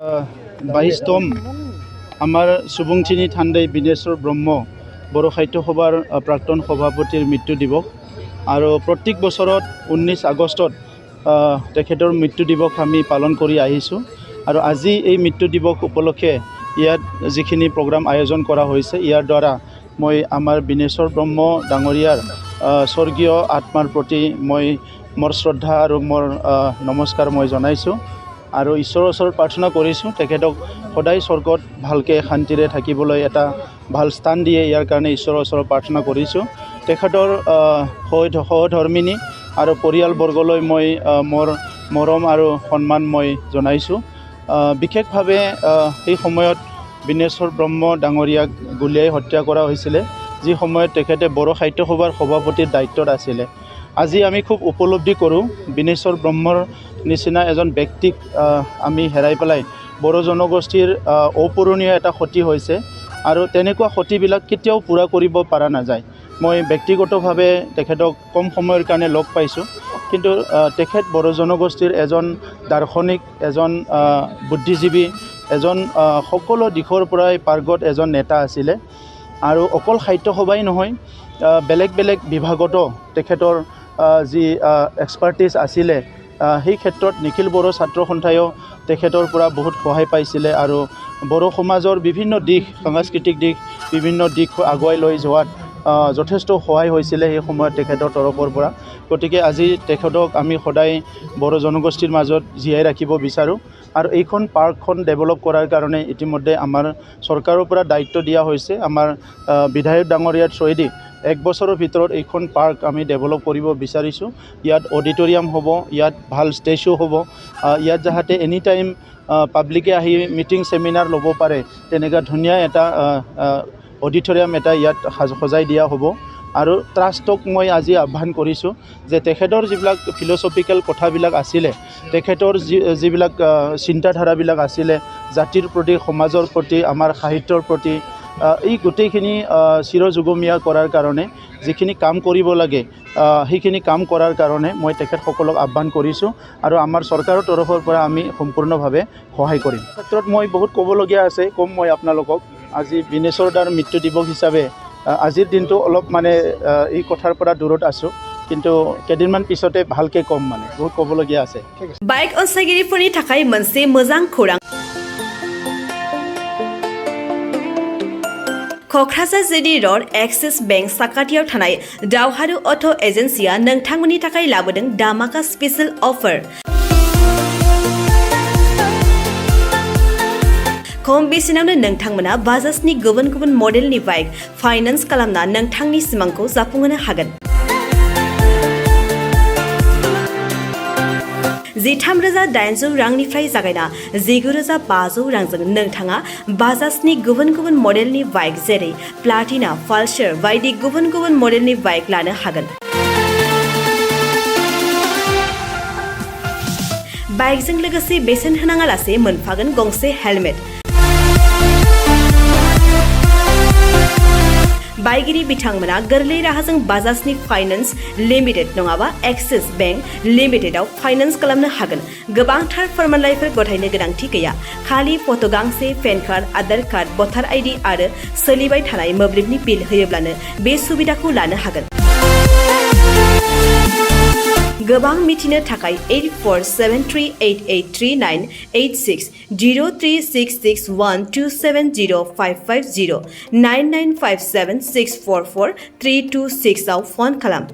22তম আমাৰ সুবুংচিনী থান্দাই বিনেশ্বৰ ব্ৰহ্ম বড়ো সাহিত্য সভাৰ প্ৰাক্তন সভাপতিৰ মৃত্যু দিৱস আৰু প্ৰত্যেক বছৰত 19 আগষ্টত তেখেতৰ মৃত্যু দিৱস আমি পালন কৰি আহিছোঁ আৰু আজি এই মৃত্যু দিৱস উপলক্ষে ইয়াত যিখিনি প্ৰগ্ৰাম আয়োজন কৰা হৈছে ইয়াৰ দ্বাৰা মই আমাৰ বিনেশ্বৰ ব্ৰহ্ম ডাঙৰীয়াৰ স্বৰ্গীয় আত্মাৰ প্ৰতি মই মোৰ শ্ৰদ্ধা আৰু মোৰ নমস্কাৰ মই জনাইছোঁ আৰু ঈশ্বৰৰ ওচৰত প্ৰাৰ্থনা কৰিছোঁ তেখেতক সদায় স্বৰ্গত ভালকৈ শান্তিৰে থাকিবলৈ এটা ভাল স্থান দিয়ে ইয়াৰ কাৰণে ঈশ্বৰৰ ওচৰত প্ৰাৰ্থনা কৰিছোঁ তেখেতৰ সহধৰ্মিনী আৰু পৰিয়ালবৰ্গলৈ মই মোৰ মৰম আৰু সন্মান মই জনাইছোঁ বিশেষভাৱে সেই সময়ত বিনেশ্বৰ ব্ৰহ্ম ডাঙৰীয়াক গুলীয়াই হত্যা কৰা হৈছিলে যি সময়ত তেখেতে বড়ো সাহিত্য সভাৰ সভাপতিৰ দায়িত্বত আছিলে আজি আমি খুব উপলব্ধি কৰোঁ বিনেশ্বৰ ব্ৰহ্মৰ নিচিনা এজন ব্যক্তিক আমি হেৰাই পেলাই বড়ো জনগোষ্ঠীৰ অপূৰণীয় এটা ক্ষতি হৈছে আৰু তেনেকুৱা ক্ষতিবিলাক কেতিয়াও পূৰা কৰিব পৰা নাযায় মই ব্যক্তিগতভাৱে তেখেতক কম সময়ৰ কাৰণে লগ পাইছোঁ কিন্তু তেখেত বড়ো জনগোষ্ঠীৰ এজন দাৰ্শনিক এজন বুদ্ধিজীৱী এজন সকলো দিশৰ পৰাই পাৰ্গত এজন নেতা আছিলে আৰু অকল সাহিত্য সভাই নহয় বেলেগ বেলেগ বিভাগতো তেখেতৰ যি এক্সপাৰ্টিছ আছিলে সেই ক্ষেত্ৰত নিখিল বড়ো ছাত্ৰ সন্থায়ো তেখেতৰ পৰা বহুত সহায় পাইছিলে আৰু বড়ো সমাজৰ বিভিন্ন দিশ সাংস্কৃতিক দিশ বিভিন্ন দিশ আগুৱাই লৈ যোৱাত যথেষ্ট সহায় হৈছিলে সেই সময়ত তেখেতৰ তৰফৰ পৰা গতিকে আজি তেখেতক আমি সদায় বড়ো জনগোষ্ঠীৰ মাজত জীয়াই ৰাখিব বিচাৰোঁ আৰু এইখন পাৰ্কখন ডেভেলপ কৰাৰ কাৰণে ইতিমধ্যে আমাৰ চৰকাৰৰ পৰা দায়িত্ব দিয়া হৈছে আমাৰ বিধায়ক ডাঙৰীয়াৰ থ্ৰুৱেদি 1 বছৰৰ ভিতৰত এইখন পাৰ্ক আমি ডেভেলপ কৰিব বিচাৰিছোঁ ইয়াত অডিটৰিয়াম হ'ব ইয়াত ভাল ষ্টেজো হ'ব ইয়াত যাতে এনি টাইম পাব্লিকে আহি মিটিং সেমিনাৰ ল'ব পাৰে তেনেকুৱা ধুনীয়া এটা অডিটৰিয়াম এটা ইয়াত সজাই দিয়া হ'ব আৰু ট্ৰাষ্টক মই আজি আহ্বান কৰিছোঁ যে তেখেতৰ যিবিলাক ফিলচফিকেল কথাবিলাক আছিলে তেখেতৰ যিবিলাক চিন্তাধাৰাবিলাক আছিলে জাতিৰ প্ৰতি সমাজৰ প্ৰতি আমাৰ সাহিত্যৰ প্ৰতি এই গোটেইখিনি চিৰযুগমীয়া কৰাৰ কাৰণে যিখিনি কাম কৰিব লাগে সেইখিনি কাম কৰাৰ কাৰণে মই তেখেতসকলক আহ্বান কৰিছোঁ আৰু আমাৰ চৰকাৰৰ তৰফৰ পৰা আমি সম্পূৰ্ণভাৱে সহায় কৰিম ক্ষেত্ৰত মই বহুত ক'বলগীয়া আছে ক'ম মই আপোনালোকক আজি বিনেশ্বৰ দাৰ মৃত্যু দিৱস হিচাপে আজিৰ দিনটো অলপ মানে এই কথাৰ পৰা দূৰত আছোঁ কিন্তু কেইদিনমান পিছতে ভালকৈ ক'ম মানে বহুত ক'বলগীয়া আছে বাইক অনসাইगिरिफोरनि थाखाय मोनसे मोजां खौरां क'क्राझार जिडी र'ड एक्सिस बेंक साखाथियाव थानाय दावहारु अट' एजेन्सिया नोंथांमोननि थाखाय लाबोदों धामाका स्पेशल अफार खम बेसेनावनो नोंथांमोना बाजाजनि गुबुन गुबुन मडेलनि बाइक फाइनान्स खालामना नोंथांनि सिमांखौ जाफुंहोनो हागोन 13,800 रांनिफ्राय जागायना 19,500 रांजों नोंथाङा बाजाजनि गुबुन गुबुन मडेलनि बाइक जेरै प्लाटिना पालसार बायदि गुबुन गुबुन मडेलनि बाइक लानो हागोन बाइकजों लोगोसे बेसेन होनाङालासे मोनफागोन गंसे हेलमेट बाइगिरि बिथांमोना गोरलै राहाजों बाजाजनि फाइनान्स लिमिटेड नङाबा एक्सिस बेंक लिमिटेडआव फाइनान्स खालामनो हागोन गोबांथार फोरमानलाइफोर गथायनो गोनांथि गैया खालि फट' गांसे पेन कार्ड आधार कार्ड भटार आइडि आरो सोलिबाय थानाय मोब्लिबनि बिल होयोब्लानो बे सुबिदाखौ लानो हागोन गोबां मिथिनो थाखाय 8473883986 03661270550 9957644326 आव फन खालाम